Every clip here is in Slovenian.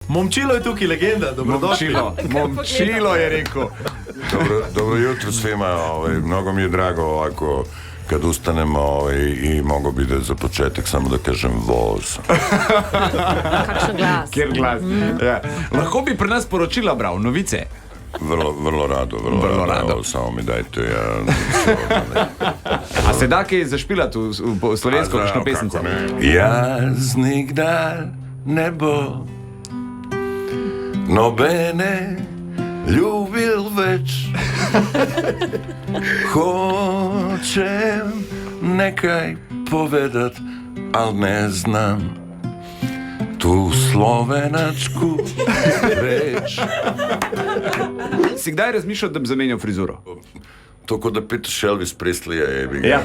Momčilo je tukaj legenda, dobrodošli. Momčilo je rekel. Dobro jutro svima, mnogo mi je drago ovako kad ustanemo i mogu bi da za početak samo da kažem voz. Kakšen glas. Kjer glas. Ja. Lahko bi pri nas poročila bral, novice. Vrlo rado. Evo, samo mi dajte, A se da kaj zašpilati v slovensko kakšno pesnico? Jaz nikdar ne bo nobene ljubil več. Hočem nekaj povedat, al ne znam tu slovenačku reč. Si kdaj razmišljal, da bi zamenjal frizuro? To kot da pitaš Elvis Preslija, jebi. Ja.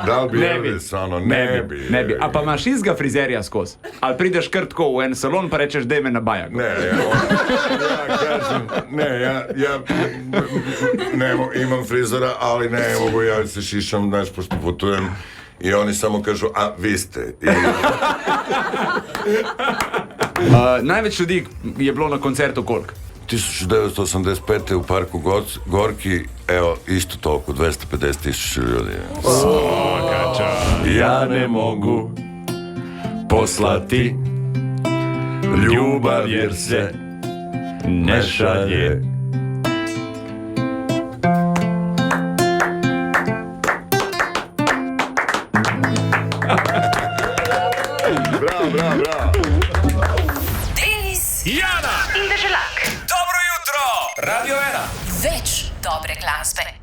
Da bi Elvis, ono, ne bi. A pa imaš izga frizerja skozi? Ali prideš kar tako v en salon pa rečeš, daj me na bajak? Imam frizora, ali ne mogu, ja se šišam, znaš, pošto putujem i oni samo kažu, a vi ste. Največ ljudi je bilo na koncertu koliko? 1985. u parku Gorki, evo, isto toliko, 250.000 ljudi. Ja ne mogu poslati ljubav jer se ne šalje. Bravo. Denis, Jana in Deželak. Dobro jutro, Radio 1. Več dobre glasbe.